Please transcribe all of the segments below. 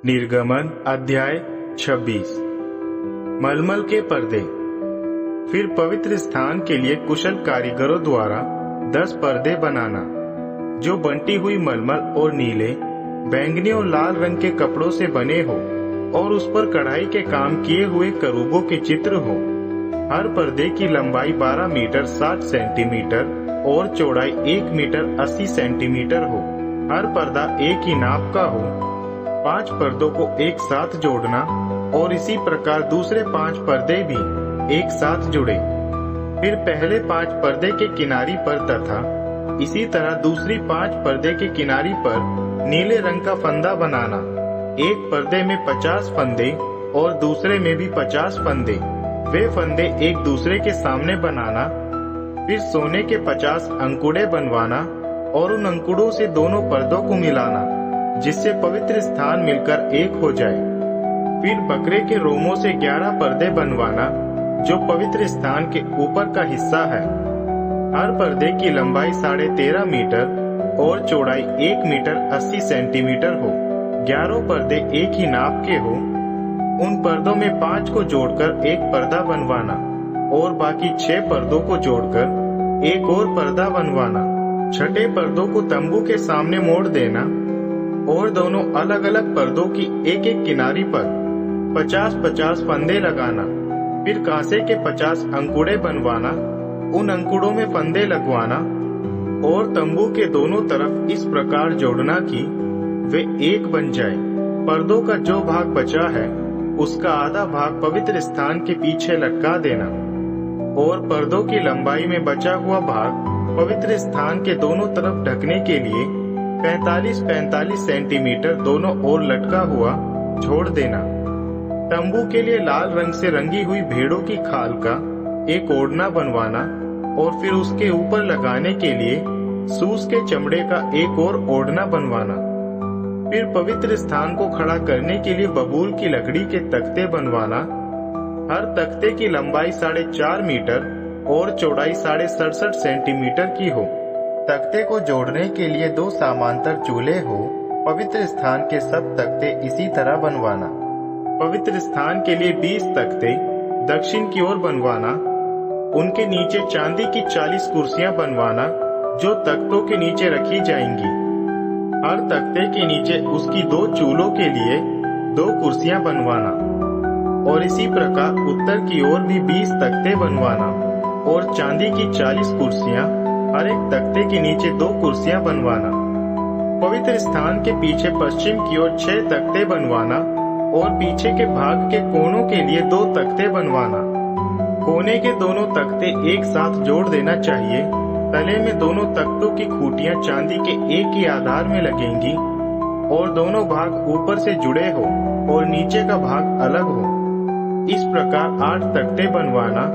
निर्गमन अध्याय 26। मलमल के पर्दे। फिर पवित्र स्थान के लिए कुशल कारीगरों द्वारा 10 पर्दे बनाना, जो बंटी हुई मलमल और नीले, बैंगनी और लाल रंग के कपड़ों से बने हो और उस पर कढ़ाई के काम किए हुए करूबों के चित्र हो। हर पर्दे की लंबाई 12 मीटर 60 सेंटीमीटर और चौड़ाई 1 मीटर 80 सेंटीमीटर हो। हर पर्दा एक ही नाप का हो। 5 पर्दों को एक साथ जोड़ना और इसी प्रकार दूसरे 5 पर्दे भी एक साथ जुड़े। फिर पहले 5 पर्दे के किनारी पर तथा इसी तरह दूसरी 5 पर्दे के किनारी पर नीले रंग का फंदा बनाना। एक पर्दे में 50 फंदे और दूसरे में भी 50 फंदे। वे फंदे एक दूसरे के सामने बनाना। फिर सोने के 50 अंकुड़े बनवाना और उन अंकुड़ों से दोनों पर्दों को मिलाना, जिससे पवित्र स्थान मिलकर एक हो जाए। फिर बकरे के रोमों से 11 पर्दे बनवाना, जो पवित्र स्थान के ऊपर का हिस्सा है। हर पर्दे की लंबाई 13.5 मीटर और चौड़ाई 1 मीटर 80 सेंटीमीटर हो। 11 पर्दे एक ही नाप के हो। उन पर्दों में 5 को जोड़कर एक पर्दा बनवाना और बाकी 6 पर्दों को जोड़कर एक और पर्दा बनवाना। छठे पर्दों को तंबू के सामने मोड़ देना और दोनों अलग अलग पर्दों की एक एक किनारी पर 50-50 फंदे लगाना। फिर कांसे के 50 अंकुड़े बनवाना, उन अंकुड़ों में फंदे लगवाना और तंबू के दोनों तरफ इस प्रकार जोड़ना कि वे एक बन जाए। पर्दों का जो भाग बचा है उसका आधा भाग पवित्र स्थान के पीछे लटका देना और पर्दों की लंबाई में बचा हुआ भाग पवित्र स्थान के दोनों तरफ ढकने के लिए 45-45 सेंटीमीटर दोनों ओर लटका हुआ छोड़ देना। तंबू के लिए लाल रंग से रंगी हुई भेड़ों की खाल का एक ओढ़ना बनवाना और फिर उसके ऊपर लगाने के लिए सूस के चमड़े का एक और ओढ़ना बनवाना। फिर पवित्र स्थान को खड़ा करने के लिए बबूल की लकड़ी के तख्ते बनवाना। हर तख्ते की लंबाई 4.5 मीटर और चौड़ाई 67.5 सेंटीमीटर की हो। तख्ते को जोड़ने के लिए 2 समांतर चूल्हे हो। पवित्र स्थान के सब तख्ते इसी तरह बनवाना। पवित्र स्थान के लिए 20 तख्ते दक्षिण की ओर बनवाना। उनके नीचे चांदी की 40 कुर्सियां बनवाना, जो तख्तों के नीचे रखी जाएंगी। हर तख्ते के नीचे उसकी 2 चूल्हों के लिए 2 कुर्सियां बनवाना और इसी प्रकार उत्तर की ओर भी 20 तख्ते बनवाना और चांदी की 40 कुर्सियां, हर एक तख्ते के नीचे 2 कुर्सियां बनवाना। पवित्र स्थान के पीछे पश्चिम की ओर 6 तख्ते बनवाना और पीछे के भाग के कोनों के लिए 2 तख्ते बनवाना। कोने के दोनों तख्ते एक साथ जोड़ देना चाहिए। तले में दोनों तख्तों की खूंटियां चांदी के एक ही आधार में लगेंगी और दोनों भाग ऊपर से जुड़े हो और नीचे का भाग अलग हो। इस प्रकार 8 तख्ते बनवाना,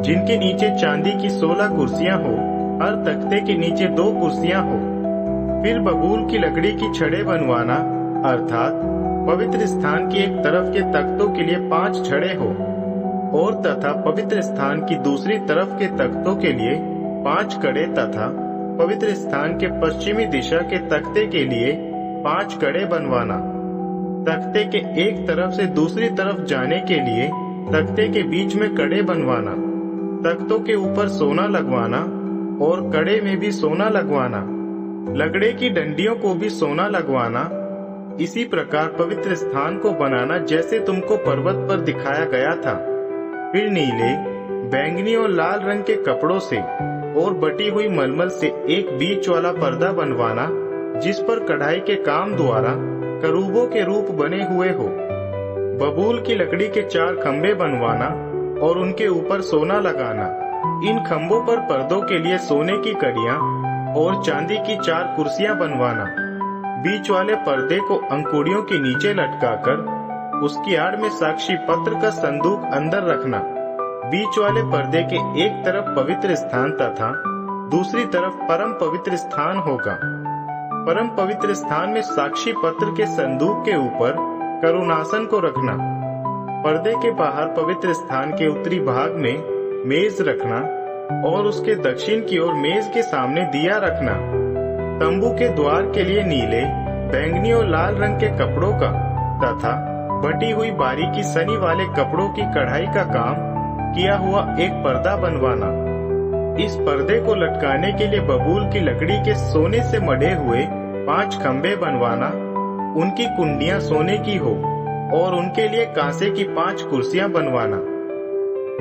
जिनके नीचे चांदी की 16 कुर्सियां हो। हर तख्ते के नीचे 2 कुर्सियां हो। फिर बबूल की लकड़ी की छड़े बनवाना, अर्थात पवित्र स्थान की एक तरफ के तख्तों के लिए 5 छड़े हो और तथा पवित्र स्थान की दूसरी तरफ के तख्तों के लिए 5 कड़े तथा पवित्र स्थान के पश्चिमी दिशा के तख्ते के लिए 5 कड़े बनवाना। तख्ते के एक तरफ से दूसरी तरफ जाने के लिए तख्ते के बीच में कड़े बनवाना। तख्तों के ऊपर सोना लगवाना और कड़े में भी सोना लगवाना। लगड़े की डंडियों को भी सोना लगवाना। इसी प्रकार पवित्र स्थान को बनाना, जैसे तुमको पर्वत पर दिखाया गया था। फिर नीले, बैंगनी और लाल रंग के कपड़ों से और बटी हुई मलमल से एक बीच वाला पर्दा बनवाना, जिस पर कढ़ाई के काम द्वारा करूबों के रूप बने हुए हो। बबूल की लकड़ी के 4 खंबे बनवाना और उनके ऊपर सोना लगाना। इन खंभों पर पर्दों के लिए सोने की कड़ियां और चांदी की 4 कुर्सियां बनवाना। बीच वाले पर्दे को अंकुड़ियों के नीचे लटकाकर उसकी आड़ में साक्षी पत्र का संदूक अंदर रखना। बीच वाले पर्दे के एक तरफ पवित्र स्थान तथा दूसरी तरफ परम पवित्र स्थान होगा। परम पवित्र स्थान में साक्षी पत्र के संदूक के ऊपर करुणासन को रखना। पर्दे के बाहर पवित्र स्थान के उत्तरी भाग में मेज रखना और उसके दक्षिण की ओर मेज के सामने दिया रखना। तंबू के द्वार के लिए नीले, बैंगनी और लाल रंग के कपड़ों का तथा बटी हुई बारीकी सनी वाले कपड़ों की कढ़ाई का काम किया हुआ एक पर्दा बनवाना। इस पर्दे को लटकाने के लिए बबूल की लकड़ी के सोने से मढ़े हुए 5 खंभे बनवाना, उनकी कुंडियां सोने की हो और उनके लिए कांसे की 5 कुर्सियां बनवाना।